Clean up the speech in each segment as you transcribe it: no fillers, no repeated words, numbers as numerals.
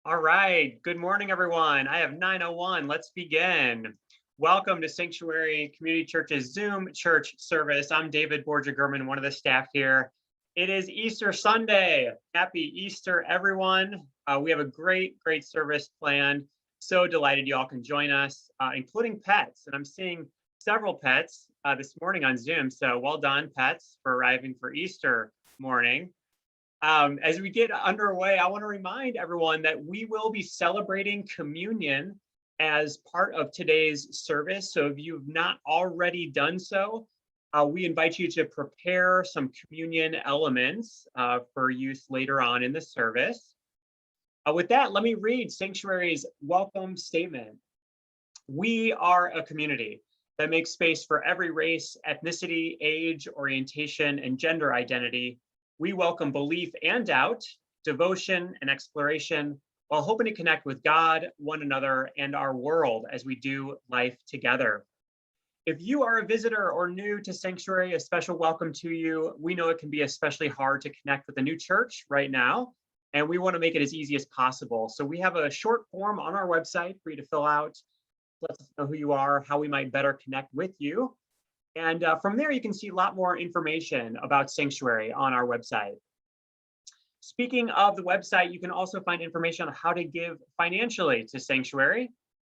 All right. Good morning, everyone. I have 9:01. Let's begin. Welcome to Sanctuary Community Church's Zoom church service. I'm David Borgia-Gurman, one of the staff here. It is Easter Sunday. Happy Easter, everyone. We have a great service planned. So delighted you all can join us, including pets. And I'm seeing several pets this morning on Zoom. So well done, pets, for arriving for Easter morning. As we get underway, I want to remind everyone that we will be celebrating communion as part of today's service. So if you've not already done so, we invite you to prepare some communion elements for use later on in the service. With that, let me read Sanctuary's welcome statement. We are a community that makes space for every race, ethnicity, age, orientation, and gender identity. We welcome belief and doubt, devotion and exploration, while hoping to connect with God, one another, and our world as we do life together. If you are a visitor or new to Sanctuary, a special welcome to you. We know it can be especially hard to connect with a new church right now, and we want to make it as easy as possible. So we have a short form on our website for you to fill out. Let us know who you are, how we might better connect with you. And from there, you can see a lot more information about Sanctuary on our website. Speaking of the website, you can also find information on how to give financially to Sanctuary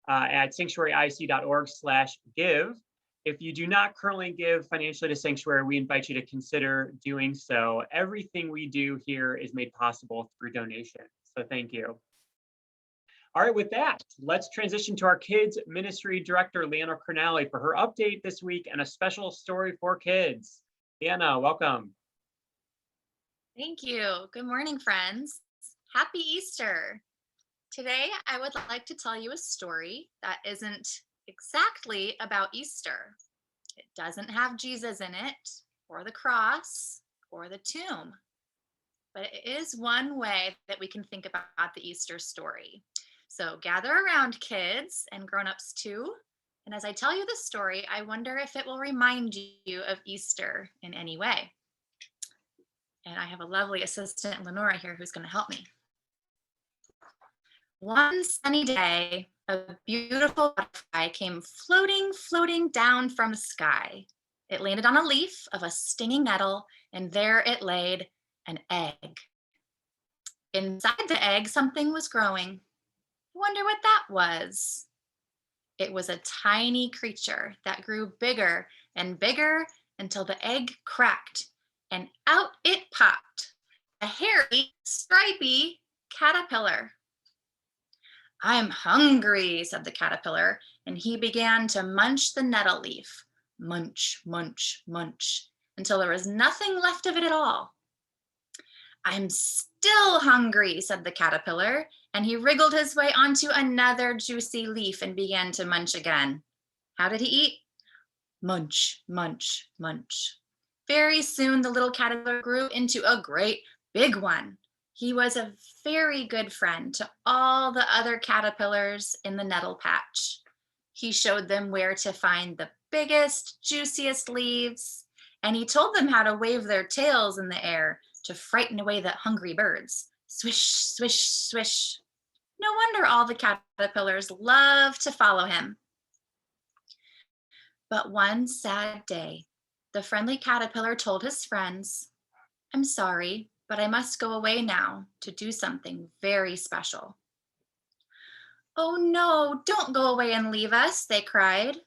at sanctuaryic.org/give. If you do not currently give financially to Sanctuary, we invite you to consider doing so. Everything we do here is made possible through donation. So thank you. All right, with that, let's transition to our kids ministry director, Lianna for her update this week and a special story for kids. Lianna, welcome. Thank you. Good morning, friends. Happy Easter. Today, I would like to tell you a story that isn't exactly about Easter. It doesn't have Jesus in it, or the cross, or the tomb. But it is one way that we can think about the Easter story. So gather around, kids and grown-ups too. And as I tell you the story, I wonder if it will remind you of Easter in any way. And I have a lovely assistant, Lenora, here who's going to help me. One sunny day, a beautiful butterfly came floating down from the sky. It landed on a leaf of a stinging nettle, and there it laid, an egg. Inside the egg, something was growing. Wonder what that was. It was a tiny creature that grew bigger and bigger until the egg cracked, and out it popped, a hairy, stripy caterpillar. I'm hungry, said the caterpillar, and he began to munch the nettle leaf. Munch, munch, munch, until there was nothing left of it at all. I'm still hungry, said the caterpillar, and he wriggled his way onto another juicy leaf and began to munch again. How did he eat? Munch, munch, munch. Very soon the little caterpillar grew into a great big one. He was a very good friend to all the other caterpillars in the nettle patch. He showed them where to find the biggest, juiciest leaves, and he told them how to wave their tails in the air to frighten away the hungry birds. Swish, swish, swish. No wonder all the caterpillars love to follow him. But one sad day, the friendly caterpillar told his friends, I'm sorry, but I must go away now to do something very special. Oh no, don't go away and leave us, they cried.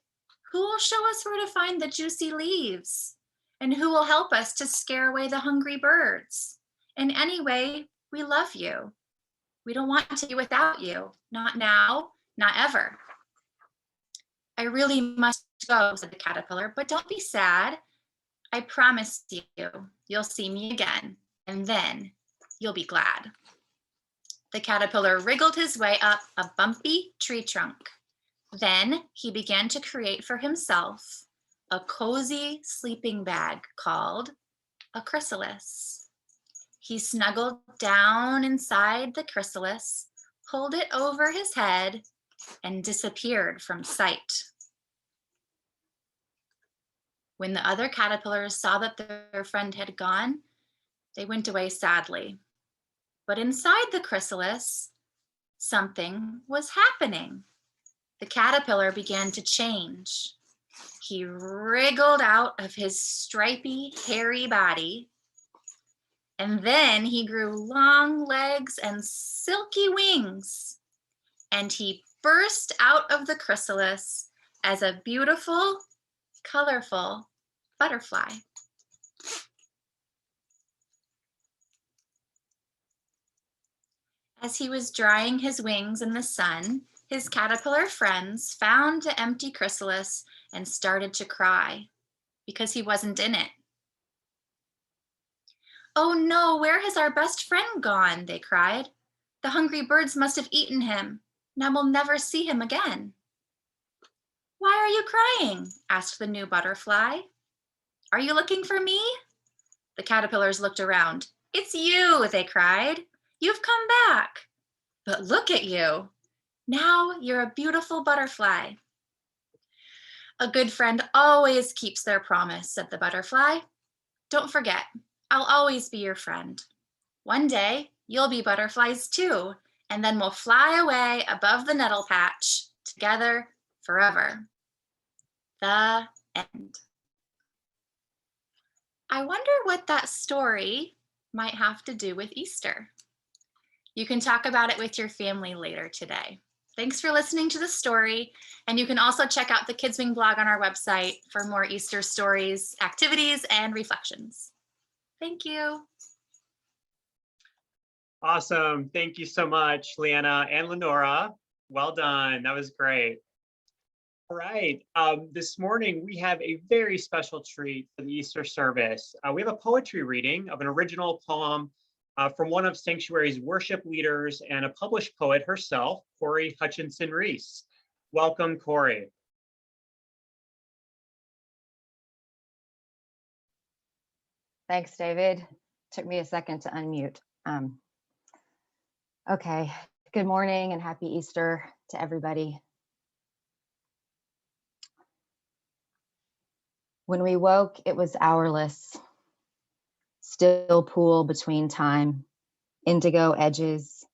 Who will show us where to find the juicy leaves? And who will help us to scare away the hungry birds? And anyway, we love you. We don't want to be without you. Not now, not ever. I really must go, said the caterpillar, but don't be sad. I promise you, you'll see me again, and then you'll be glad. The caterpillar wriggled his way up a bumpy tree trunk. Then he began to create for himself a cozy sleeping bag called a chrysalis. He snuggled down inside the chrysalis, pulled it over his head, and disappeared from sight. When the other caterpillars saw that their friend had gone, they went away sadly. But inside the chrysalis, Something was happening. The caterpillar began to change. He wriggled out of his stripy, hairy body, and then he grew long legs and silky wings, and he burst out of the chrysalis as a beautiful, colorful butterfly. As he was drying his wings in the sun, his caterpillar friends found the empty chrysalis and started to cry because he wasn't in it. "Oh no, where has our best friend gone?" they cried. "The hungry birds must have eaten him. Now we'll never see him again." "Why are you crying?" asked the new butterfly. "Are you looking for me?" The caterpillars looked around. "It's you," they cried. "You've come back. But look at you. Now you're a beautiful butterfly." "A good friend always keeps their promise," said the butterfly. "Don't forget, I'll always be your friend. One day you'll be butterflies too, and then we'll fly away above the nettle patch together forever." The end. I wonder what that story might have to do with Easter. You can talk about it with your family later today. Thanks for listening to the story. And you can also check out the Kids Wing blog on our website for more Easter stories, activities, and reflections. Thank you. Awesome. Thank you so much, Lianna and Lenora. Well done. That was great. All right. This morning, we have a very special treat for the Easter service. We have a poetry reading of an original poem from one of Sanctuary's worship leaders and a published poet herself, Cory Hutchinson-Reuss. Welcome, Cory. Thanks, David. Took me a second to unmute. Okay, good morning and happy Easter to everybody. When we woke, it was hourless, still pool between time, indigo edges.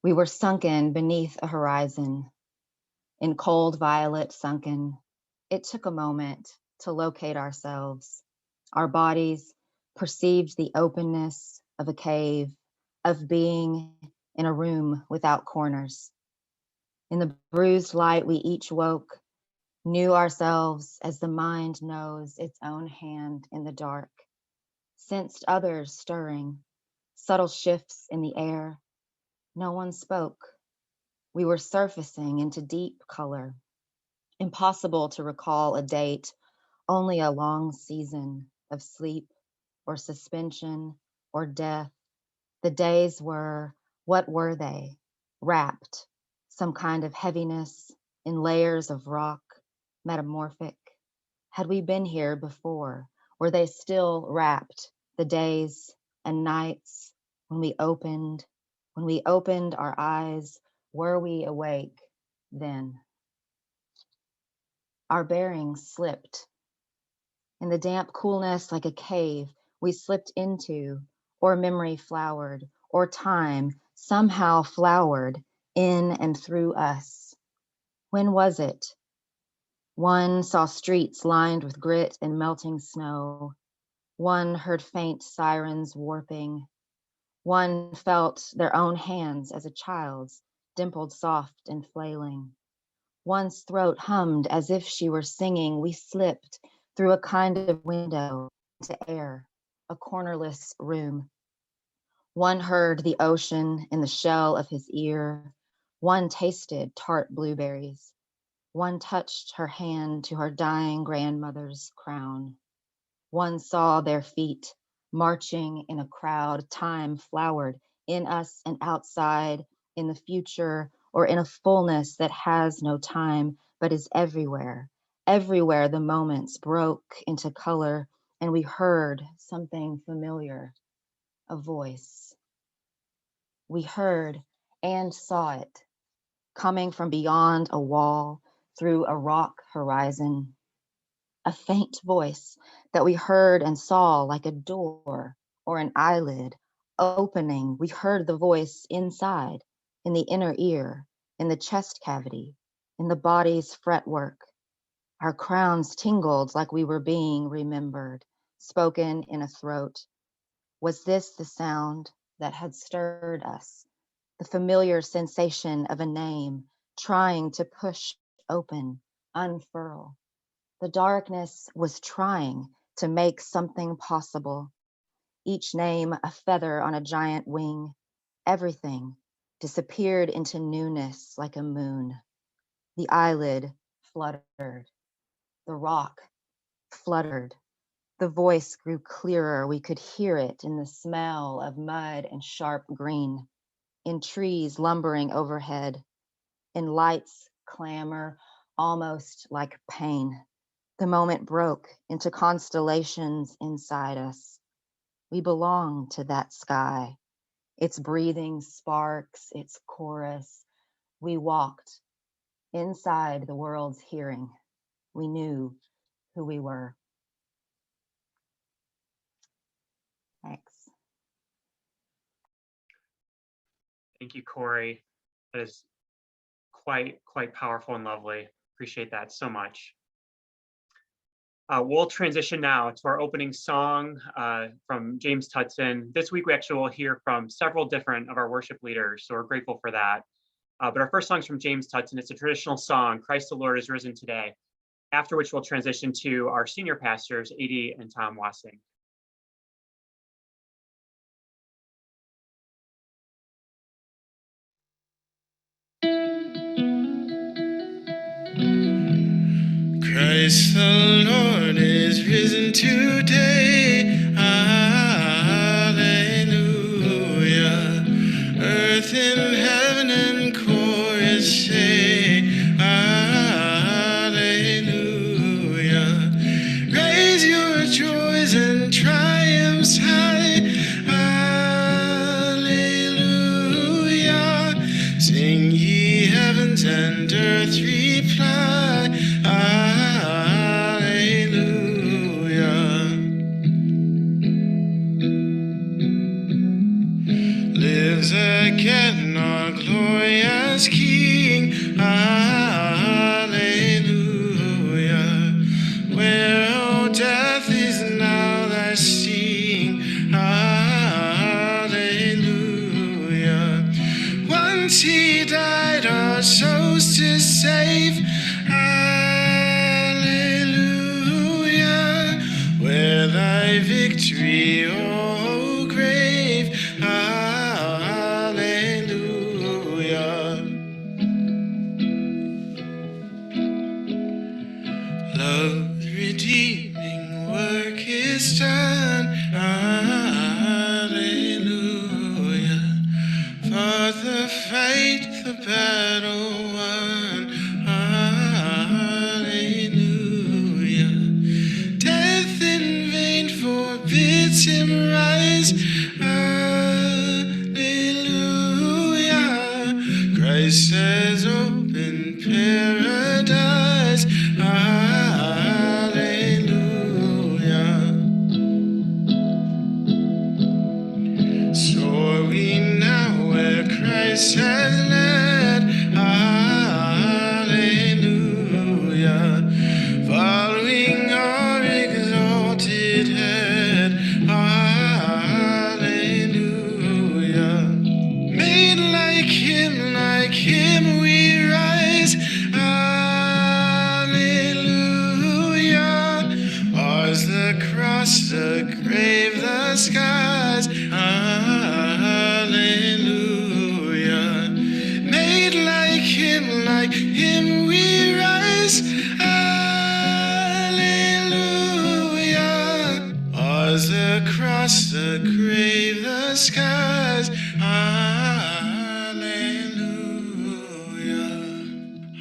We were sunken beneath a horizon, in cold violet sunken. It took a moment to locate ourselves. Our bodies perceived the openness of a cave, of being in a room without corners. In the bruised light, we each woke, knew ourselves as the mind knows its own hand in the dark, sensed others stirring, subtle shifts in the air. No one spoke. We were surfacing into deep color. Impossible to recall a date, only a long season of sleep or suspension or death. The days were, what were they? Wrapped, some kind of heaviness in layers of rock, metamorphic. Had we been here before? Were they still wrapped, the days and nights when we opened our eyes? Were we awake then? Our bearings slipped. In the damp coolness, like a cave, we slipped into, or memory flowered, or time somehow flowered in and through us. When was it? One saw streets lined with grit and melting snow. One heard faint sirens warping. One felt their own hands as a child's, dimpled soft and flailing. One's throat hummed as if she were singing. We slipped through a kind of window into air, a cornerless room. One heard the ocean in the shell of his ear. One tasted tart blueberries. One touched her hand to her dying grandmother's crown. One saw their feet marching in a crowd. Time flowered in us and outside, in the future, or in a fullness that has no time, but is everywhere. Everywhere the moments broke into color, and we heard something familiar, a voice. We heard and saw it, coming from beyond a wall, through a rock horizon. A faint voice that we heard and saw like a door or an eyelid opening. We heard the voice inside. in the inner ear, in the chest cavity, in the body's fretwork. Our crowns tingled like we were being remembered, spoken in a throat. Was this the sound that had stirred us? The familiar sensation of a name trying to push open, unfurl. The darkness was trying to make something possible. Each name a feather on a giant wing. Everything disappeared into newness like a moon. The eyelid fluttered. The rock fluttered. The voice grew clearer. We could hear it in the smell of mud and sharp green, in trees lumbering overhead, in lights clamor, almost like pain. The moment broke into constellations inside us. We belong to that sky, its breathing sparks, its chorus. We walked inside the world's hearing. We knew who we were. Thanks. Thank you, Cory. That is quite powerful and lovely. Appreciate that so much. We'll transition now to our opening song from James Tutson. This week, we actually will hear from several different of our worship leaders, so we're grateful for that. But our first song is from James Tutson. It's a traditional song, Christ the Lord is Risen Today, after which we'll transition to our senior pastors, Adey and Tom Wassing. Christ the Lord is risen today. Hallelujah. Earth and heaven and chorus say, hallelujah. Raise your joys and triumphs high. Hallelujah. Sing ye heavens and earth reply. Lives again our glorious King. Hallelujah. Where, oh, death is now thy sting. Hallelujah. Once he died our souls to save. Hallelujah. Where thy victory, oh grave. Love's redeeming work is done. Hallelujah. For the fight, the battle won. Hallelujah. Death in vain forbids him rise. Hallelujah. Christ has opened paradise. Hallelujah. Soar we now where Christ has led. Hallelujah. Following our exalted head. Hallelujah. Made like him we rise. Hallelujah. Ours the cross, the grave, the skies. Hallelujah. Made like him we rise. Hallelujah. Ours the cross, the grave, the skies. Hallelujah.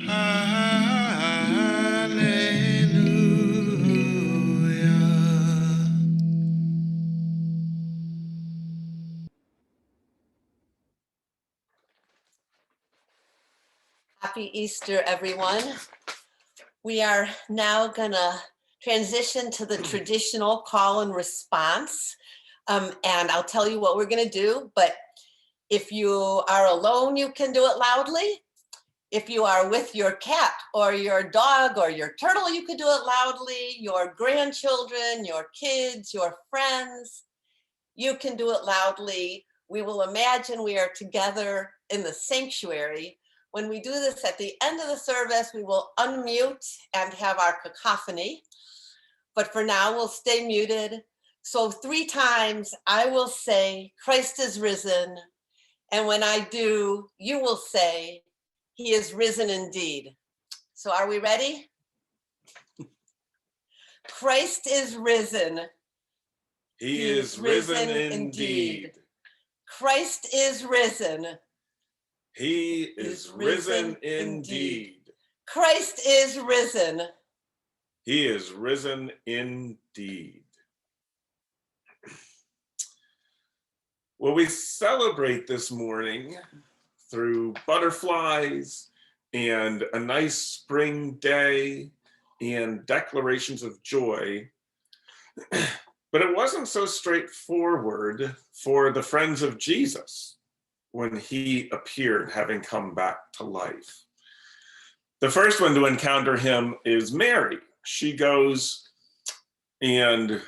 Hallelujah. Happy Easter, everyone. We are now gonna transition to the traditional call and response. And I'll tell you what we're gonna do, but If you are alone, you can do it loudly. If you are with your cat or your dog or your turtle, you can do it loudly. Your grandchildren, your kids, your friends, you can do it loudly. We will imagine we are together in the sanctuary. When we do this at the end of the service, we will unmute and have our cacophony. But for now, we'll stay muted. So 3 times I will say, Christ is risen. And when I do, you will say, he is risen indeed. So are we ready? Christ is risen. He is risen indeed. Christ is risen. He is risen indeed. Christ is risen. He is risen indeed. Well, we celebrate this morning through butterflies and a nice spring day and declarations of joy. But it wasn't so straightforward for the friends of Jesus when he appeared, having come back to life. The first one to encounter him is Mary. She goes and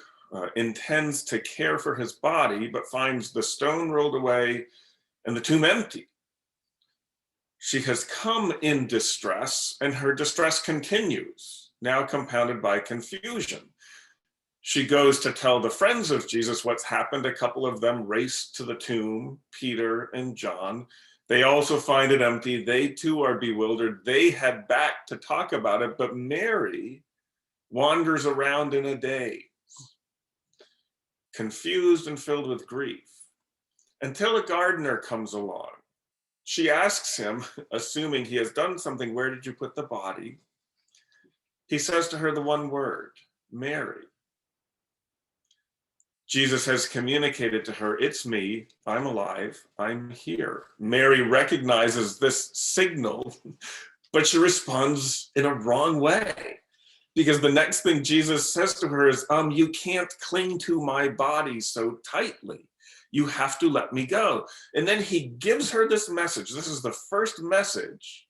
intends to care for his body, but finds the stone rolled away and the tomb empty. She has come in distress, and her distress continues, now compounded by confusion. She goes to tell the friends of Jesus what's happened. A couple of them race to the tomb, Peter and John. They also find it empty. They too are bewildered. They head back to talk about it, but Mary wanders around in a daze, confused and filled with grief, until a gardener comes along. She asks him, assuming he has done something, where did you put the body? He says to her the one word, Mary. Jesus has communicated to her, it's me, I'm alive, I'm here. Mary recognizes this signal, but she responds in a wrong way. Because the next thing Jesus says to her is, you can't cling to my body so tightly. You have to let me go. And then he gives her this message. This is the first message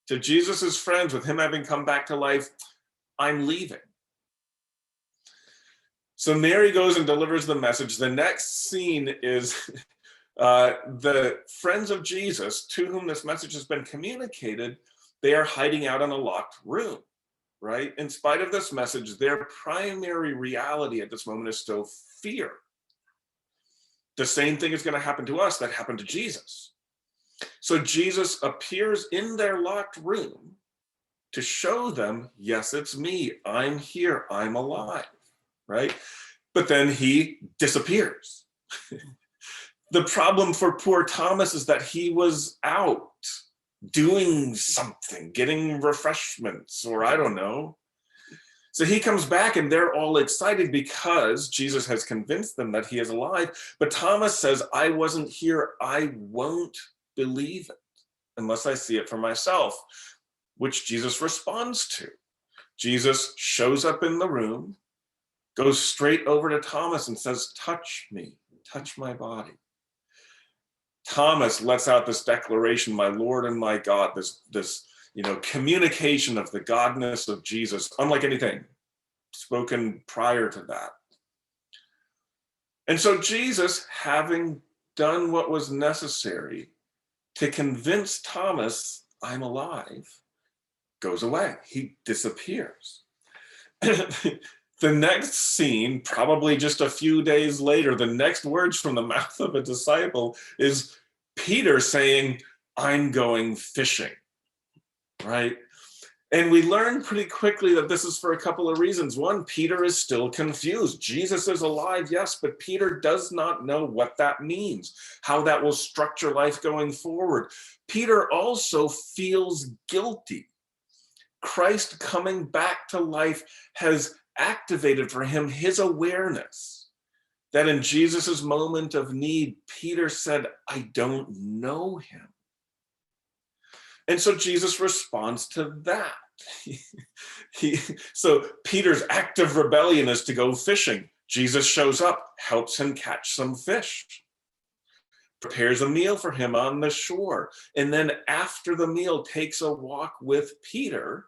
to Jesus's friends with him having come back to life. I'm leaving. So Mary goes and delivers the message. The next scene is the friends of Jesus to whom this message has been communicated. They are hiding out in a locked room, right? In spite of this message, their primary reality at this moment is still fear. The same thing is going to happen to us that happened to Jesus. So Jesus appears in their locked room to show them, yes, it's me. I'm here. I'm alive, right? But then he disappears. The problem for poor Thomas is that he was out doing something, getting refreshments, or I don't know. So he comes back and they're all excited because Jesus has convinced them that he is alive. But Thomas says, I wasn't here. I won't believe it unless I see it for myself, which Jesus responds to. Jesus shows up in the room, goes straight over to Thomas and says, touch me, touch my body. Thomas lets out this declaration, my Lord and my God, this communication of the godness of Jesus, unlike anything spoken prior to that. And so Jesus, having done what was necessary to convince Thomas, I'm alive, goes away. He disappears. The next scene, probably just a few days later, the next words from the mouth of a disciple is Peter saying, I'm going fishing, right? And we learn pretty quickly that this is for a couple of reasons. One, Peter is still confused. Jesus is alive, yes, but Peter does not know what that means, how that will structure life going forward. Peter also feels guilty. Christ coming back to life has activated for him his awareness that in Jesus's moment of need, Peter said, I don't know him. And so Jesus responds to that. So Peter's act of rebellion is to go fishing. Jesus shows up, helps him catch some fish. prepares a meal for him on the shore. And then after the meal takes a walk with Peter,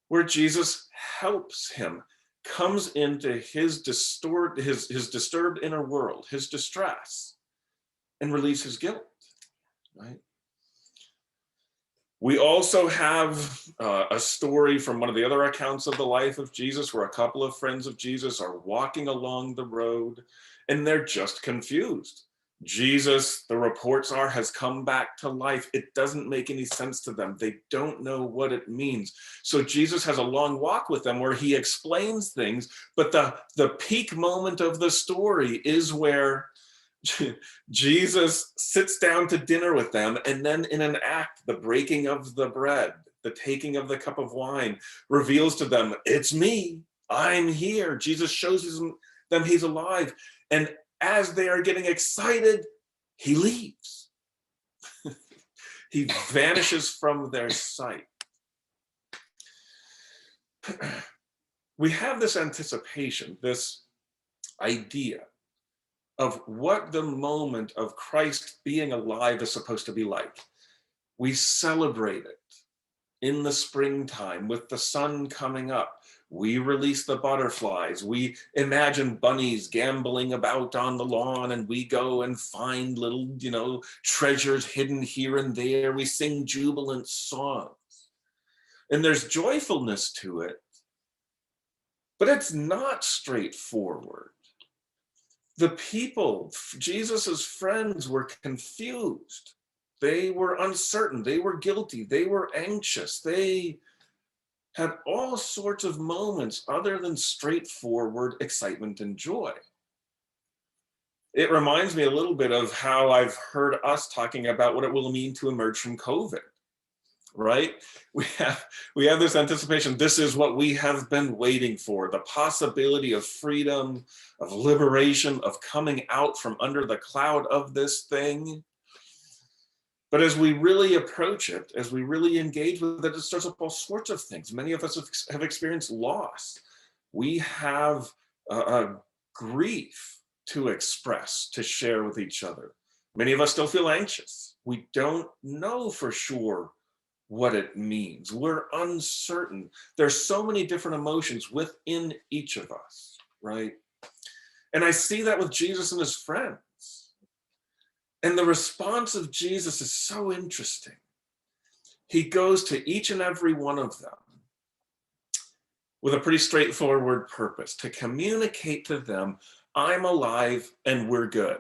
where Jesus helps him, comes into his disturbed inner world, his distress, and relieves his guilt, right? We also have a story from one of the other accounts of the life of Jesus where a couple of friends of Jesus are walking along the road and they're just confused. Jesus, the reports are, has come back to life. It doesn't make any sense to them. They don't know what it means. So Jesus has a long walk with them where he explains things, but the peak moment of the story is where Jesus sits down to dinner with them, and then in an act, the breaking of the bread, the taking of the cup of wine, reveals to them, it's me, I'm here. Jesus shows them he's alive. And as they are getting excited, he leaves. He vanishes from their sight. We have this anticipation, this idea of what the moment of Christ being alive is supposed to be like. We celebrate it in the springtime with the sun coming up. We release the butterflies. We imagine bunnies gambling about on the lawn, and we go and find little, treasures hidden here and there. We sing jubilant songs. And there's joyfulness to it, but it's not straightforward. The people, Jesus's friends, were confused. They were uncertain. They were guilty. They were anxious. They had all sorts of moments other than straightforward excitement and joy. It reminds me a little bit of how I've heard us talking about what it will mean to emerge from COVID, right? We have this anticipation. This is what we have been waiting for, the possibility of freedom, of liberation, of coming out from under the cloud of this thing. But as we really approach it, as we really engage with it, it stirs up all sorts of things. Many of us have experienced loss. We have a grief to express, to share with each other. Many of us still feel anxious. We don't know for sure what it means. We're uncertain. There's so many different emotions within each of us, right? And I see that with Jesus and his friends. And the response of Jesus is so interesting. He goes to each and every one of them with a pretty straightforward purpose, to communicate to them, I'm alive and we're good,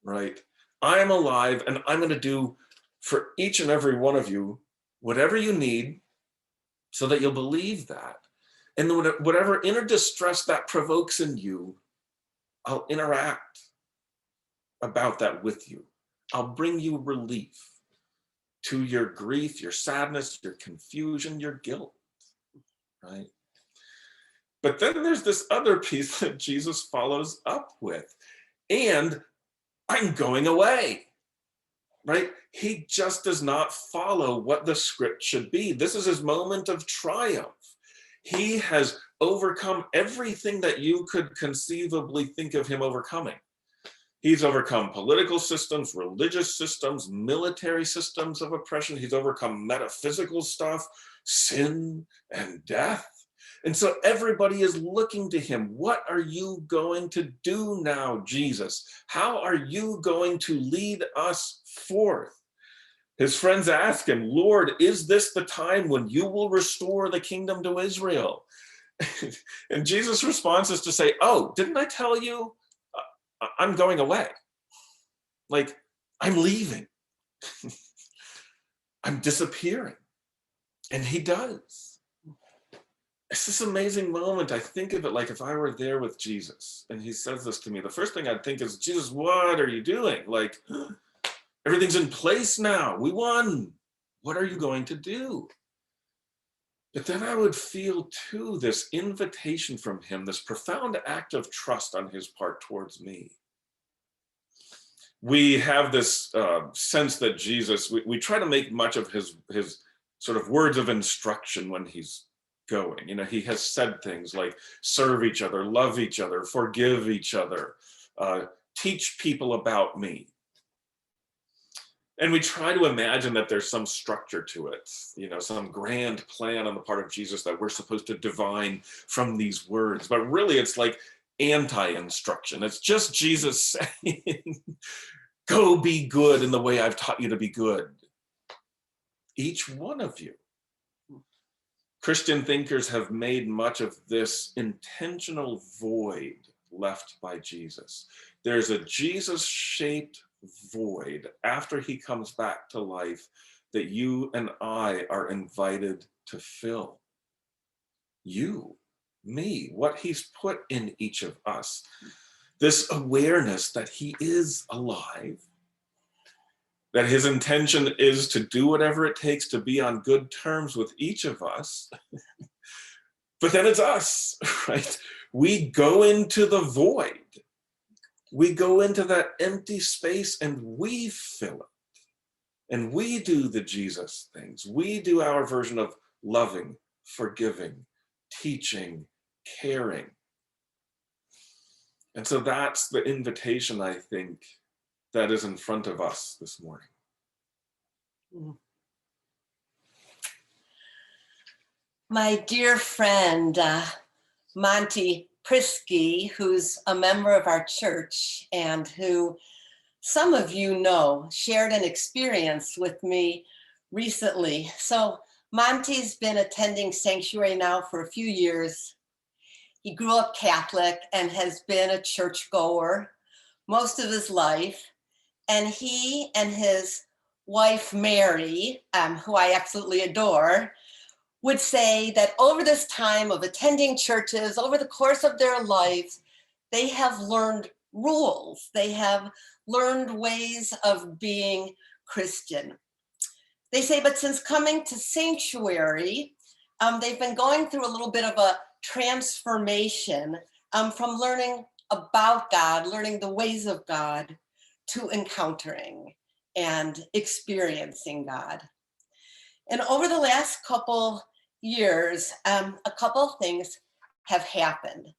right? I'm alive and I'm going to do for each and every one of you whatever you need so that you'll believe that. And whatever inner distress that provokes in you, I'll interact about that with you. I'll bring you relief to your grief, your sadness, your confusion, your guilt, right? But then there's this other piece that Jesus follows up with, and I'm going away, right? He just does not follow what the script should be. This is his moment of triumph. He has overcome everything that you could conceivably think of him overcoming. He's overcome political systems, religious systems, military systems of oppression. He's overcome metaphysical stuff, sin and death. And so everybody is looking to him. What are you going to do now, Jesus? How are you going to lead us forth? His friends ask him, Lord, is this the time when you will restore the kingdom to Israel? And Jesus' response is to say, oh, didn't I tell you? I'm going away. Like, I'm leaving. I'm disappearing. And he does. It's this amazing moment. I think of it like if I were there with Jesus and he says this to me, the first thing I'd think is, Jesus, what are you doing? Like, everything's in place now. We won. What are you going to do? But then I would feel too this invitation from him, this profound act of trust on his part towards me. We have this sense that Jesus, we try to make much of his sort of words of instruction when he's going. You know, he has said things like serve each other, love each other, forgive each other, teach people about me. And we try to imagine that there's some structure to it, some grand plan on the part of Jesus that we're supposed to divine from these words. But really, it's like anti-instruction. It's just Jesus saying, go be good in the way I've taught you to be good. Each one of you. Christian thinkers have made much of this intentional void left by Jesus. There's a Jesus-shaped void after he comes back to life that you and I are invited to fill. You, me, what he's put in each of us. This awareness that he is alive, that his intention is to do whatever it takes to be on good terms with each of us. But then it's us, right? We go into the void. We go into that empty space and we fill it. And we do the Jesus things. We do our version of loving, forgiving, teaching, caring. And so that's the invitation, I think, that is in front of us this morning. My dear friend, Monty Prisky, who's a member of our church and who some of you know, shared an experience with me recently. So Monty's been attending Sanctuary now for a few years. He grew up Catholic and has been a churchgoer most of his life. And he and his wife, Mary, who I absolutely adore, would say that over this time of attending churches, over the course of their lives, they have learned rules. They have learned ways of being Christian. They say, but since coming to Sanctuary, they've been going through a little bit of a transformation from learning about God, learning the ways of God, to encountering and experiencing God. And over the last couple years, a couple of things have happened.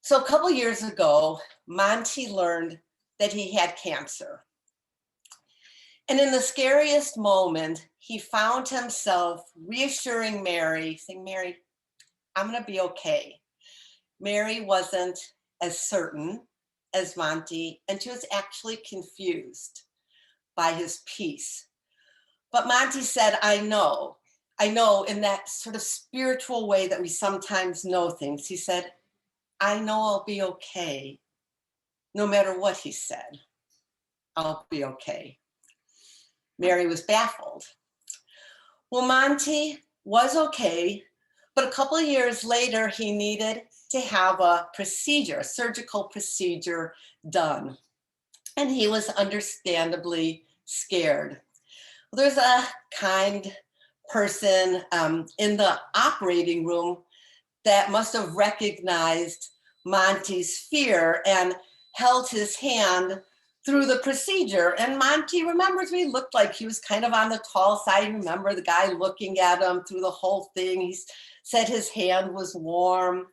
So a couple years ago, Monty learned that he had cancer. And in the scariest moment, he found himself reassuring Mary, saying, Mary, I'm gonna be okay. Mary wasn't as certain as Monty, and she was actually confused by his peace. But Monty said, I know in that sort of spiritual way that we sometimes know things. He said, I know I'll be okay. No matter what he said, I'll be okay. Mary was baffled. Well, Monty was okay, but a couple of years later, he needed to have a surgical procedure done. And he was understandably scared. Well, there's a kind person in the operating room that must have recognized Monty's fear and held his hand through the procedure. And Monty remembers he looked like he was kind of on the tall side. Remember the guy looking at him through the whole thing. He said his hand was warm.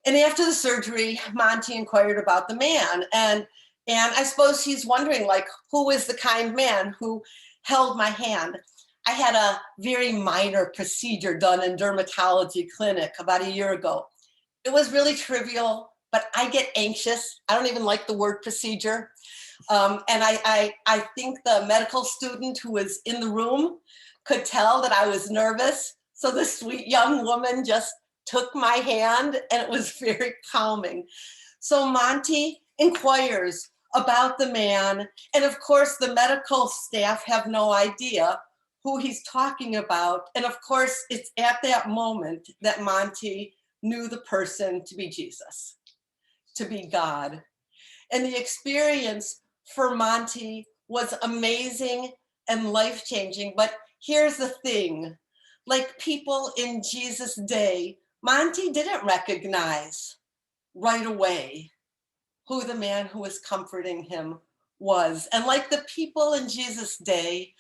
And after the surgery, Monty inquired about the man. And I suppose he's wondering, like, who is the kind man who held my hand? I had a very minor procedure done in dermatology clinic about a year ago. It was really trivial, but I get anxious. I don't even like the word procedure. And I think the medical student who was in the room could tell that I was nervous. So the sweet young woman just took my hand, and it was very calming. So Monty inquires about the man. And of course, the medical staff have no idea who he's talking about. And of course, it's at that moment that Monty knew the person to be Jesus, to be God. And the experience for Monty was amazing and life-changing. But here's the thing, like people in Jesus' day, Monty didn't recognize right away who the man who was comforting him was. And like the people in Jesus' day,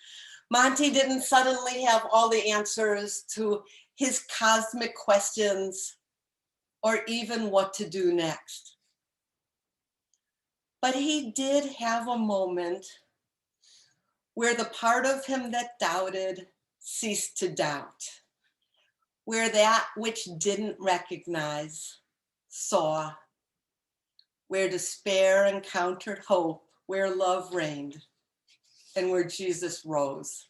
Monty didn't suddenly have all the answers to his cosmic questions or even what to do next. But he did have a moment where the part of him that doubted ceased to doubt, where that which didn't recognize saw, where despair encountered hope, where love reigned, and where Jesus rose.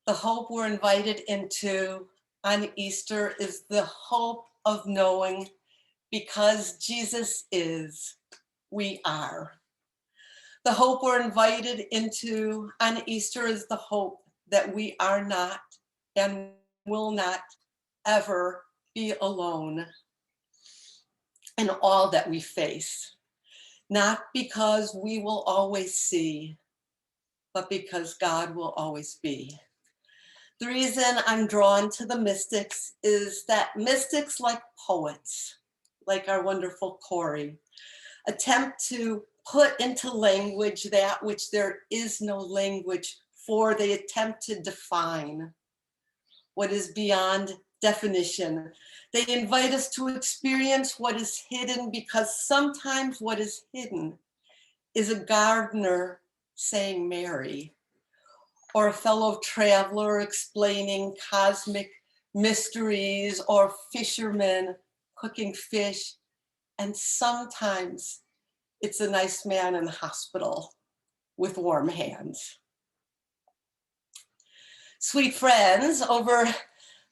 The hope we're invited into on Easter is the hope of knowing because Jesus is, we are. The hope we're invited into on Easter is the hope that we are not and will not ever be alone in all that we face. Not because we will always see, but because God will always be. The reason I'm drawn to the mystics is that mystics, like poets, like our wonderful Cory, attempt to put into language that which there is no language for. They attempt to define what is beyond definition. They invite us to experience what is hidden, because sometimes what is hidden is a gardener saying Mary, or a fellow traveler explaining cosmic mysteries, or fishermen cooking fish. And sometimes it's a nice man in the hospital with warm hands. Sweet friends, over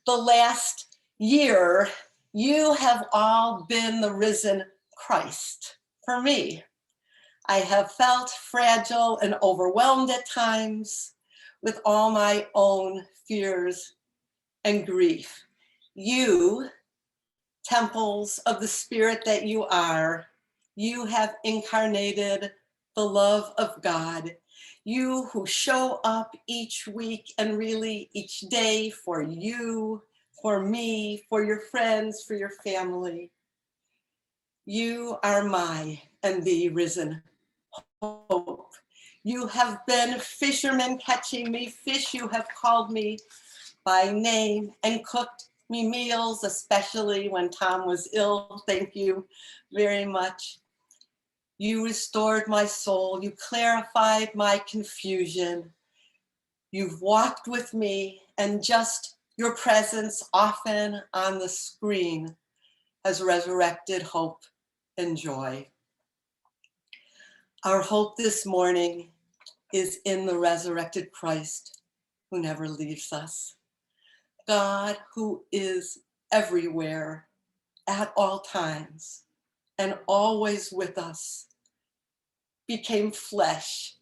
the last year, you have all been the risen Christ for me. I have felt fragile and overwhelmed at times with all my own fears and grief. You, temples of the Spirit that you are, you have incarnated the love of God. You who show up each week and really each day for you, for me, for your friends, for your family. You are my and the risen hope. You have been fishermen catching me, fish you have called me by name, and cooked me meals, especially when Tom was ill. Thank you very much. You restored my soul. You clarified my confusion. You've walked with me, and just your presence, often on the screen, has resurrected hope and joy. Our hope this morning is in the resurrected Christ who never leaves us. God, who is everywhere at all times and always with us, became flesh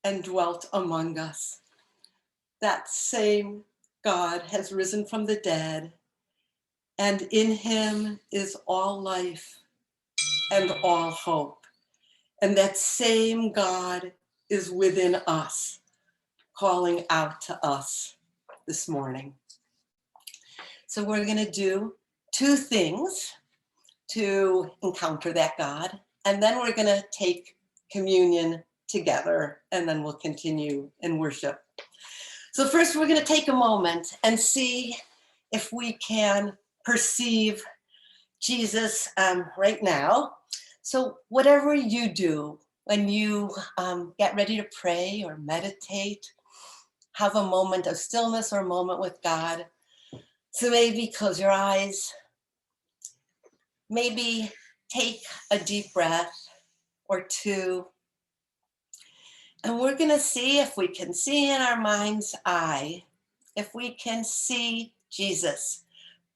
and dwelt among us. That same God has risen from the dead, and in him is all life and all hope. And that same God is within us, calling out to us this morning. So we're going to do two things to encounter that God, and then we're going to take communion together, and then we'll continue in worship. So first, we're going to take a moment and see if we can perceive Jesus right now. So whatever you do when you get ready to pray or meditate, have a moment of stillness or a moment with God. So maybe close your eyes, maybe take a deep breath or two. And we're going to see if we can see in our mind's eye, if we can see Jesus.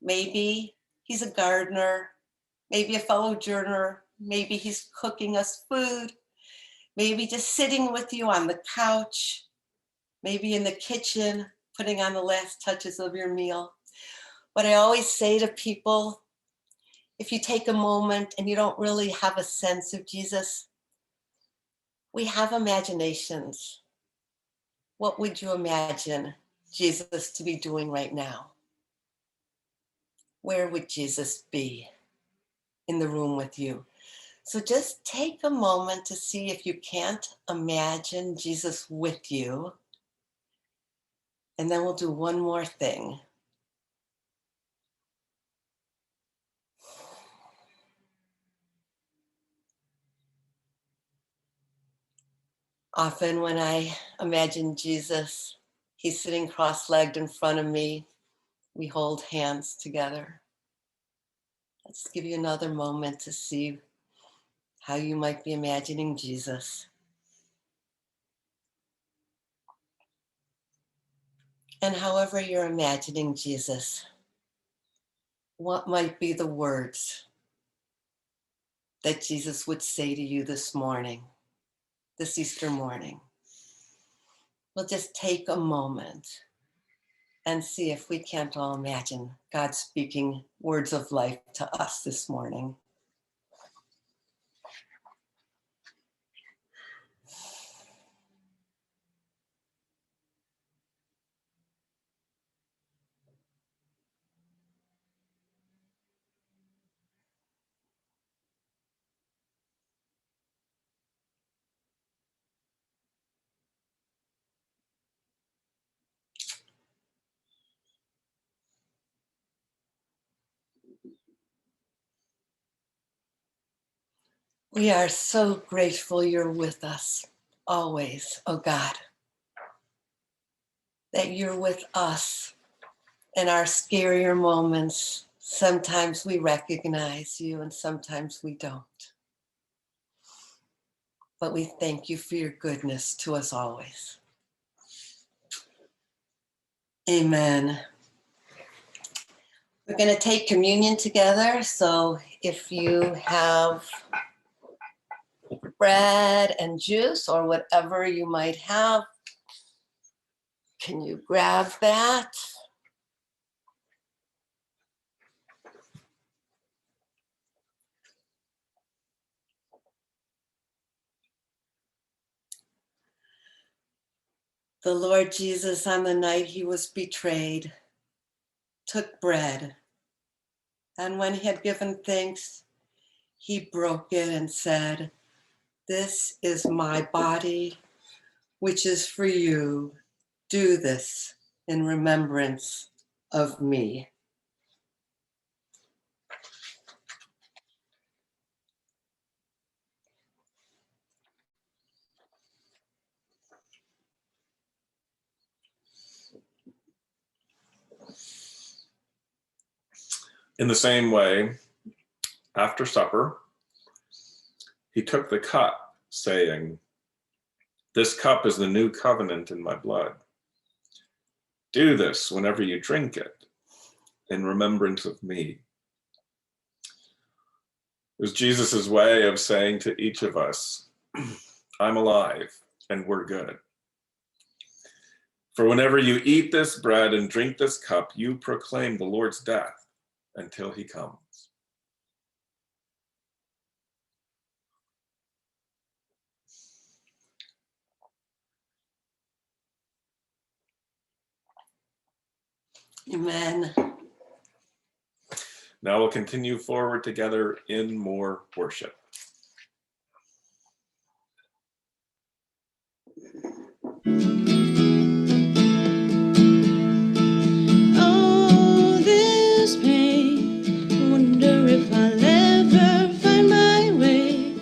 Maybe he's a gardener, maybe a fellow journer, maybe he's cooking us food, maybe just sitting with you on the couch, maybe in the kitchen, putting on the last touches of your meal. What I always say to people, if you take a moment and you don't really have a sense of Jesus, we have imaginations. What would you imagine Jesus to be doing right now? Where would Jesus be in the room with you? So just take a moment to see if you can't imagine Jesus with you. And then we'll do one more thing. Often when I imagine Jesus, he's sitting cross-legged in front of me. We hold hands together. Let's give you another moment to see how you might be imagining Jesus. And however you're imagining Jesus, what might be the words that Jesus would say to you this morning, this Easter morning? We'll just take a moment and see if we can't all imagine God speaking words of life to us this morning. We are so grateful you're with us always, oh God, that you're with us in our scarier moments. Sometimes we recognize you and sometimes we don't. But we thank you for your goodness to us always. Amen. We're going to take communion together. So if you have bread and juice or whatever you might have, can you grab that? The Lord Jesus, on the night he was betrayed, took bread, and when he had given thanks, he broke it and said, "This is my body, which is for you. Do this in remembrance of me." In the same way, after supper, he took the cup, saying, "This cup is the new covenant in my blood. Do this whenever you drink it in remembrance of me." It was Jesus' way of saying to each of us, I'm alive and we're good. For whenever you eat this bread and drink this cup, you proclaim the Lord's death until he comes. Amen. Now we'll continue forward together in more worship. Oh, this pain, wonder if I'll ever find my way.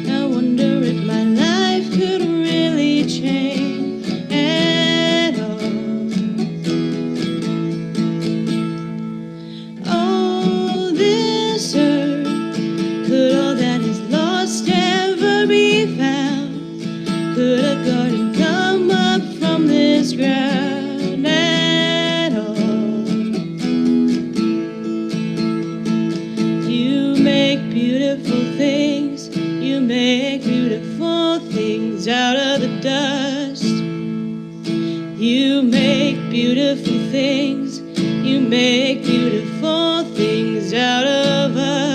I wonder if my life could really change at all. Oh, this earth, could all that is lost ever be found? Could a garden come up from this ground at all? You make beautiful things, you make beautiful things out of the dust. You make beautiful things, you make beautiful things out of us.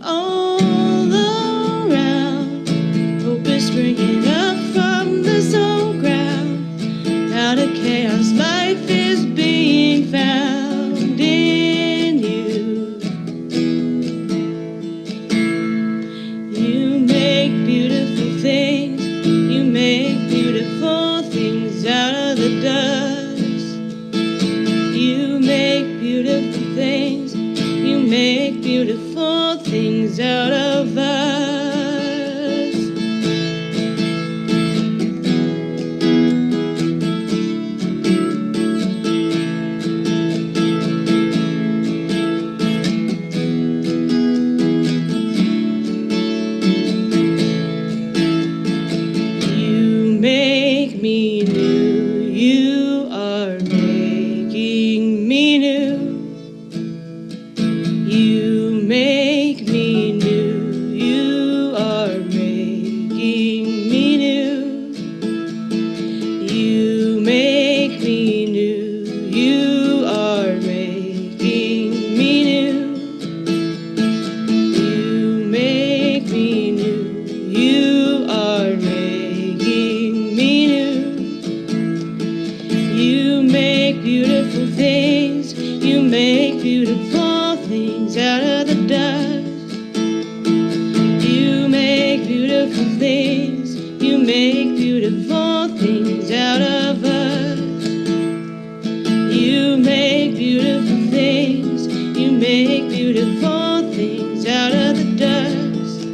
All around, hope is springing up from this old ground. Out of chaos, life is being found in you. You make beautiful things, you make beautiful things out of us. You make me new, you are making me new. You make me new, you are making me new. You make me new, you are making me new. You make me new, you are making me new. You make beautiful things, you make beautiful things out of the dust. You make beautiful things, you make beautiful things out of us. You make beautiful things, you make beautiful things out of the dust.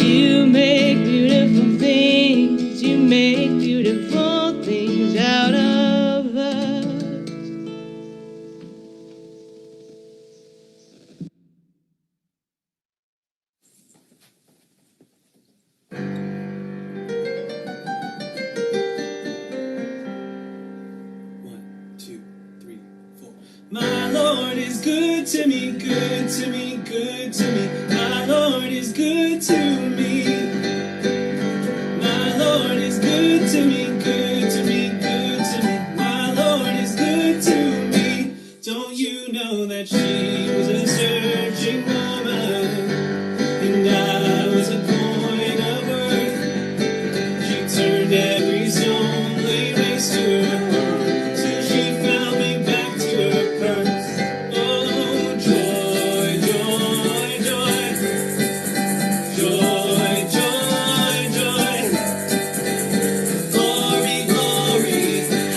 You make beautiful things, you make beautiful things out of us. One, two, three, four. My Lord is good to me, good to me, good to me. My Lord is good to me. My Lord is good to me, good to me, good to me. My Lord is good to me. Don't you know that she was a searching woman, and I was a coin of worth? She turned every stone, laid waste to her heart, till she found me back to her purse. Oh, joy, joy, joy. Joy, joy, joy. Glory, glory,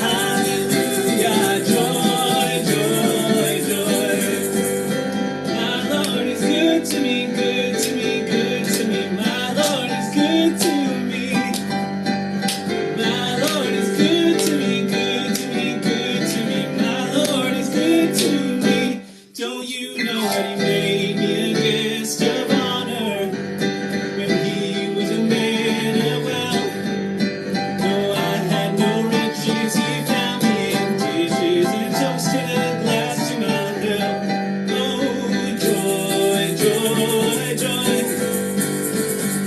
hallelujah. Joy, joy, joy. My Lord is good to me, good to me, good to me. My Lord is good to me. My Lord is good to me, good to me, good to me. My Lord is good to me. Don't you know that He made me a guest of honor when He was a man of wealth? Though I had no riches, He found me in dishes and toasted a glass to my health. Oh, joy, joy, joy.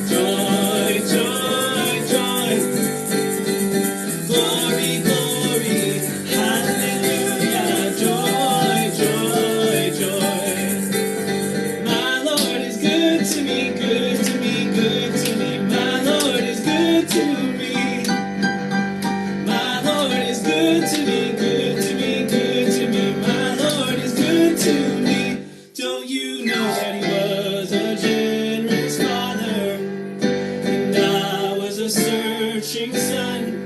Joy, joy, joy. Glory, glory, hallelujah. Joy, joy, joy. My Lord is good to me, good to me, good to me. My Lord is good to me. My Lord is good to me, good to me, good to me. My Lord is good to me. Don't you know that He was a generous Father, and I was a searching son?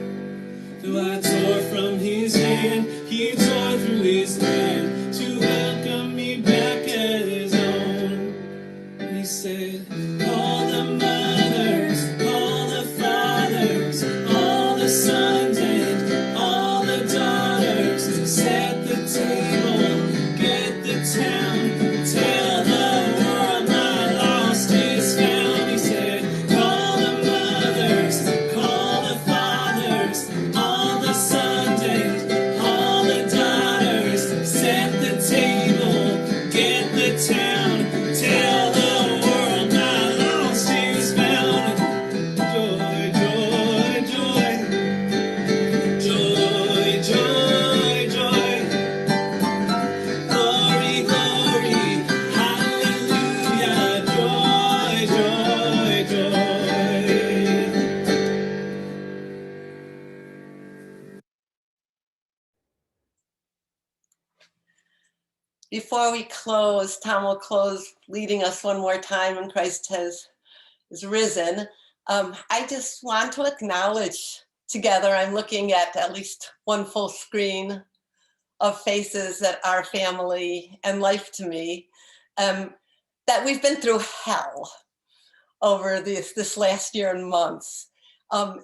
Though I tore from His hand, He tore through His land to welcome me back as His own. And He said, all the mothers, all the fathers, all the sons and all the daughters, set the table, get the town, tell the world my lost is found. He said, call the mothers, call the fathers, all the sons and all the daughters, set the table, get the town, tell the world my lost is found. Joy, joy, joy. Joy, joy, joy. Glory, glory, hallelujah. Joy, joy, joy. Before we close, Tom will close leading us one more time when Christ is risen. I just want to acknowledge together, I'm looking at least one full screen of faces that are family and life to me. that we've been through hell over this last year and months.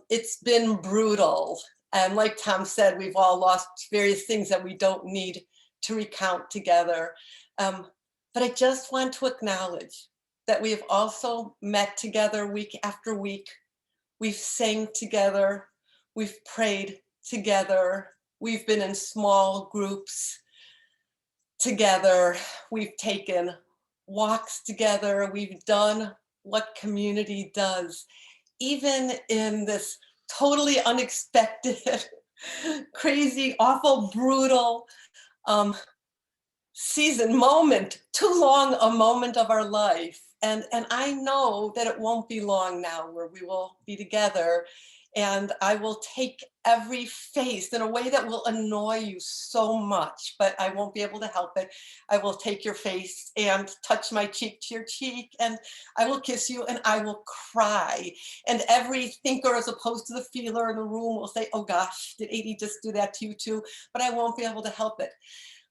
It's been brutal. And like Tom said, we've all lost various things that we don't need to recount together. But I just want to acknowledge that we have also met together week after week. We've sang together, we've prayed together, we've been in small groups together, we've taken walks together, we've done what community does, even in this totally unexpected, crazy, awful, brutal moment, too long a moment of our life. And I know that it won't be long now where we will be together, and I will take every face in a way that will annoy you so much, but I won't be able to help it. I will take your face and touch my cheek to your cheek, and I will kiss you, and I will cry. And every thinker as opposed to the feeler in the room will say, oh gosh, did Adey just do that to you too? But I won't be able to help it.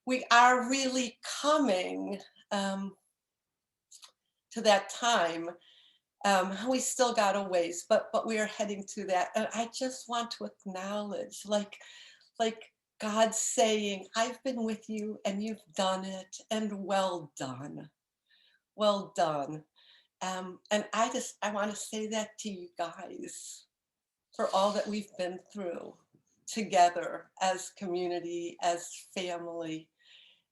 We are really coming to that time. We still got a ways, but we are heading to that. And I just want to acknowledge, like God saying, I've been with you and you've done it, and well done, well done. And I want to say that to you guys for all that we've been through together as community, as family,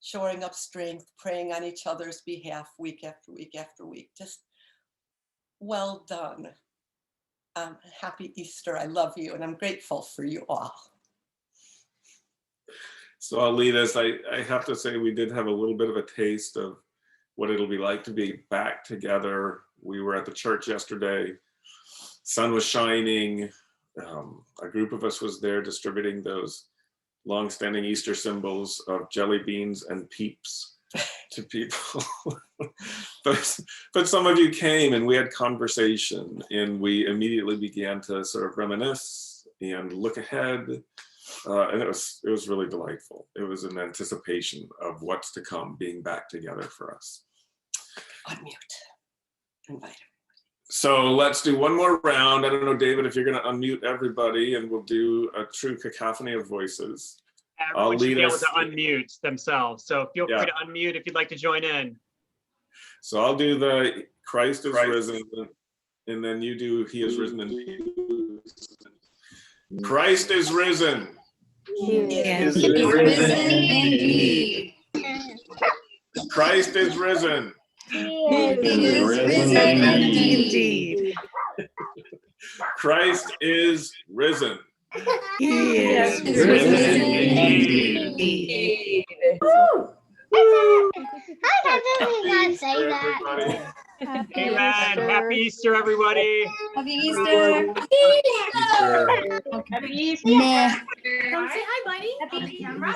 shoring up strength, praying on each other's behalf week after week after week. Just well done. Happy Easter. I love you, and I'm grateful for you all. So I'll lead us. I have to say we did have a little bit of a taste of what it'll be like to be back together. We were at the church yesterday. Sun was shining. A group of us was there distributing those long-standing Easter symbols of jelly beans and peeps to people. but some of you came and we had conversation, and we immediately began to sort of reminisce and look ahead. And it was really delightful. It was an anticipation of what's to come, being back together for us. Unmute. Invite him. So let's do one more round. I don't know, David, if you're going to unmute everybody, and we'll do a true cacophony of voices. Everyone should be able to unmute themselves. So feel free to unmute if you'd like to join in. So I'll do the Christ is risen, and then you do He is risen indeed. Christ is risen. He is risen indeed. Christ is risen. He is risen indeed. Christ is risen. He is risen indeed. How did we not say that? Amen. Happy Easter, everybody. Happy Easter. Easter. Happy Easter. Come say hi, buddy. On the camera.